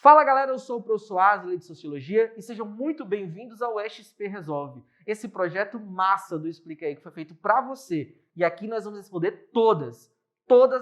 Fala galera, eu sou o professor Asley de Sociologia e sejam muito bem-vindos ao XP Resolve, esse projeto massa do Explica Aí que foi feito para você. E aqui nós vamos responder todas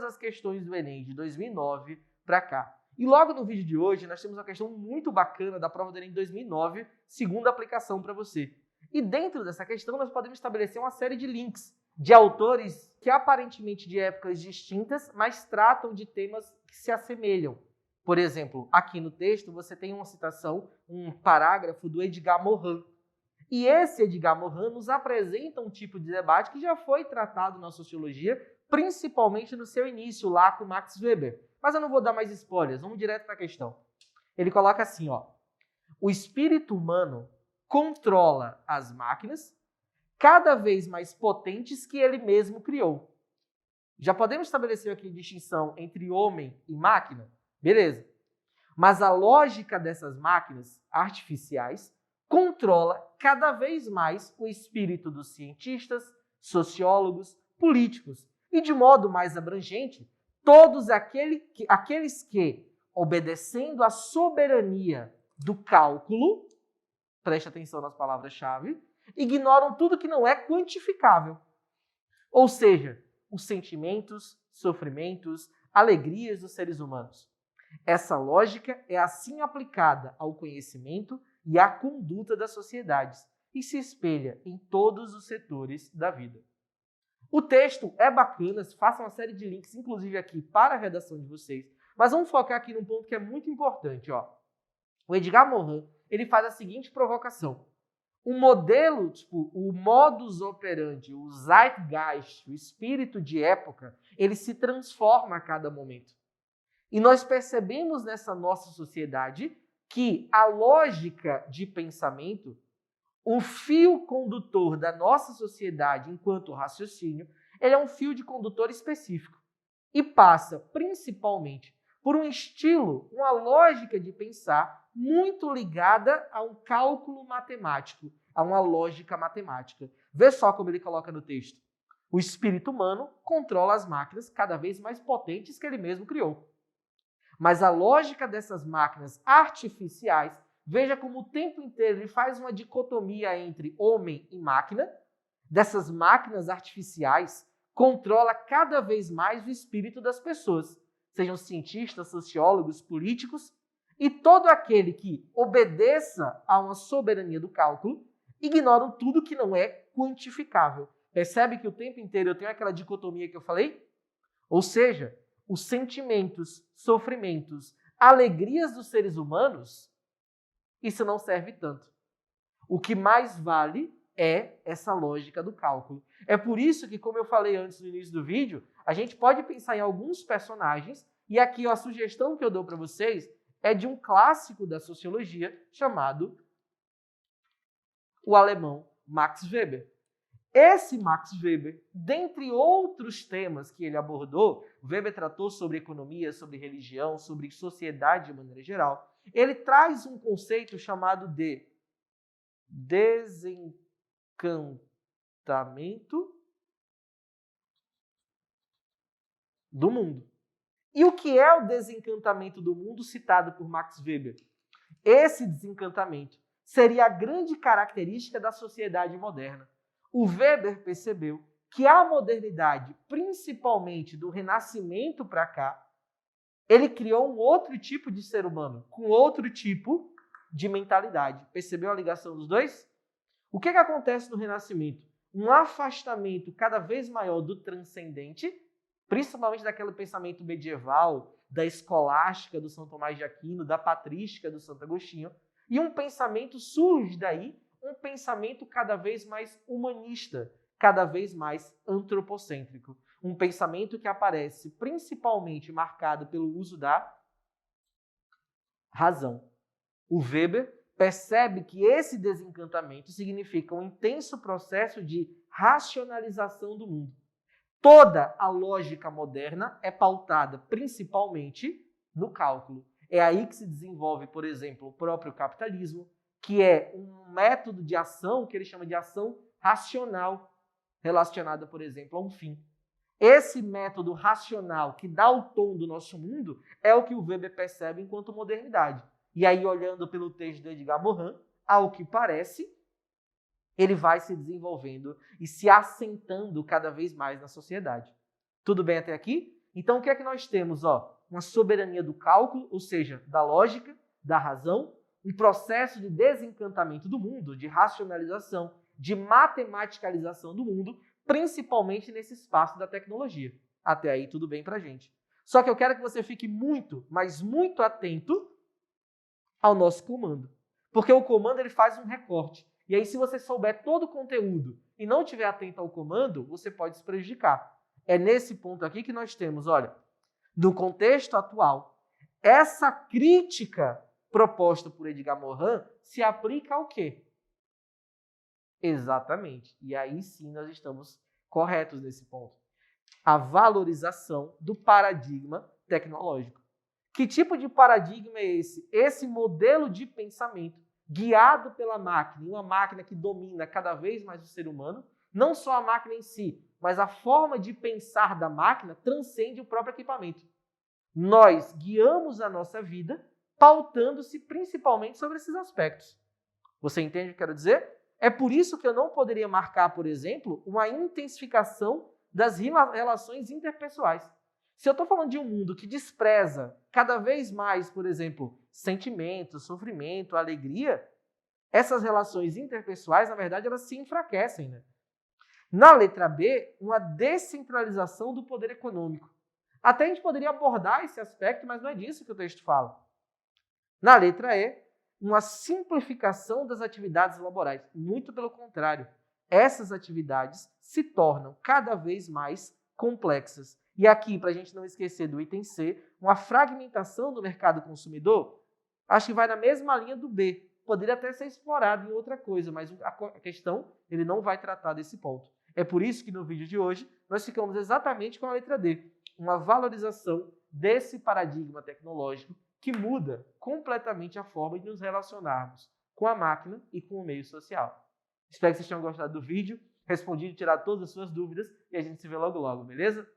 as questões do Enem de 2009 para cá. E logo no vídeo de hoje nós temos uma questão muito bacana da prova do Enem de 2009, segunda aplicação para você. E dentro dessa questão nós podemos estabelecer uma série de links de autores que aparentemente de épocas distintas, mas tratam de temas que se assemelham. Por exemplo, aqui no texto você tem uma citação, um parágrafo do Edgar Morin. E esse Edgar Morin nos apresenta um tipo de debate que já foi tratado na sociologia, principalmente no seu início, lá com Max Weber. Mas eu não vou dar mais spoilers, vamos direto para a questão. Ele coloca assim, ó: o espírito humano controla as máquinas cada vez mais potentes que ele mesmo criou. Já podemos estabelecer aqui a distinção entre homem e máquina? Beleza. Mas a lógica dessas máquinas artificiais controla cada vez mais o espírito dos cientistas, sociólogos, políticos e, de modo mais abrangente, todos aqueles que, obedecendo à soberania do cálculo, preste atenção nas palavras-chave, ignoram tudo que não é quantificável. Ou seja, os sentimentos, sofrimentos, alegrias dos seres humanos. Essa lógica é assim aplicada ao conhecimento e à conduta das sociedades e se espelha em todos os setores da vida. O texto é bacana, faça uma série de links, inclusive aqui para a redação de vocês, mas vamos focar aqui num ponto que é muito importante. Ó. O Edgar Morin ele faz a seguinte provocação. O modelo, o modus operandi, o zeitgeist, o espírito de época, ele se transforma a cada momento. E nós percebemos nessa nossa sociedade que a lógica de pensamento, o fio condutor da nossa sociedade enquanto raciocínio, ele é um fio de condutor específico e passa principalmente por um estilo, uma lógica de pensar muito ligada a um cálculo matemático, a uma lógica matemática. Vê só como ele coloca no texto. O espírito humano controla as máquinas cada vez mais potentes que ele mesmo criou. Mas a lógica dessas máquinas artificiais, veja como o tempo inteiro ele faz uma dicotomia entre homem e máquina, dessas máquinas artificiais, controla cada vez mais o espírito das pessoas, sejam cientistas, sociólogos, políticos, e todo aquele que obedeça a uma soberania do cálculo, ignoram tudo que não é quantificável. Percebe que o tempo inteiro eu tenho aquela dicotomia que eu falei? Ou seja, os sentimentos, sofrimentos, alegrias dos seres humanos, isso não serve tanto. O que mais vale é essa lógica do cálculo. É por isso que, como eu falei antes no início do vídeo, a gente pode pensar em alguns personagens, e aqui ó, a sugestão que eu dou para vocês é de um clássico da sociologia chamado o alemão Max Weber. Esse Max Weber, dentre outros temas que ele abordou, Weber tratou sobre economia, sobre religião, sobre sociedade de maneira geral, ele traz um conceito chamado de desencantamento do mundo. E o que é o desencantamento do mundo citado por Max Weber? Esse desencantamento seria a grande característica da sociedade moderna. O Weber percebeu que a modernidade, principalmente do Renascimento para cá, ele criou um outro tipo de ser humano, com outro tipo de mentalidade. Percebeu a ligação dos dois? O que acontece no Renascimento? Um afastamento cada vez maior do transcendente, principalmente daquele pensamento medieval, da escolástica do São Tomás de Aquino, da patrística do Santo Agostinho, e um pensamento surge daí, um pensamento cada vez mais humanista, cada vez mais antropocêntrico. Um pensamento que aparece principalmente marcado pelo uso da razão. O Weber percebe que esse desencantamento significa um intenso processo de racionalização do mundo. Toda a lógica moderna é pautada principalmente no cálculo. É aí que se desenvolve, por exemplo, o próprio capitalismo, que é um método de ação que ele chama de ação racional, relacionada, por exemplo, a um fim. Esse método racional que dá o tom do nosso mundo é o que o Weber percebe enquanto modernidade. E aí, olhando pelo texto do Edgar Morin, ao que parece, ele vai se desenvolvendo e se assentando cada vez mais na sociedade. Tudo bem até aqui? Então, o que é que nós temos? Uma soberania do cálculo, ou seja, da lógica, da razão, um processo de desencantamento do mundo, de racionalização, de matematicalização do mundo, principalmente nesse espaço da tecnologia. Até aí, tudo bem pra gente. Só que eu quero que você fique muito, mas muito atento ao nosso comando. Porque o comando ele faz um recorte. E aí, se você souber todo o conteúdo e não estiver atento ao comando, você pode se prejudicar. É nesse ponto aqui que nós temos, olha, no contexto atual, essa crítica proposta por Edgar Morin se aplica ao quê? Exatamente. E aí sim nós estamos corretos nesse ponto. A valorização do paradigma tecnológico. Que tipo de paradigma é esse? Esse modelo de pensamento guiado pela máquina, uma máquina que domina cada vez mais o ser humano, não só a máquina em si, mas a forma de pensar da máquina transcende o próprio equipamento. Nós guiamos a nossa vida pautando-se principalmente sobre esses aspectos. Você entende o que eu quero dizer? É por isso que eu não poderia marcar, por exemplo, uma intensificação das relações interpessoais. Se eu estou falando de um mundo que despreza cada vez mais, por exemplo, sentimento, sofrimento, alegria, essas relações interpessoais, na verdade, elas se enfraquecem, né? Na letra B, uma descentralização do poder econômico. Até a gente poderia abordar esse aspecto, mas não é disso que o texto fala. Na letra E, uma simplificação das atividades laborais. Muito pelo contrário, essas atividades se tornam cada vez mais complexas. E aqui, para a gente não esquecer do item C, uma fragmentação do mercado consumidor, acho que vai na mesma linha do B. Poderia até ser explorado em outra coisa, mas a questão, ele não vai tratar desse ponto. É por isso que no vídeo de hoje, nós ficamos exatamente com a letra D. Uma valorização desse paradigma tecnológico que muda completamente a forma de nos relacionarmos com a máquina e com o meio social. Espero que vocês tenham gostado do vídeo, respondido, tirado todas as suas dúvidas e a gente se vê logo logo, beleza?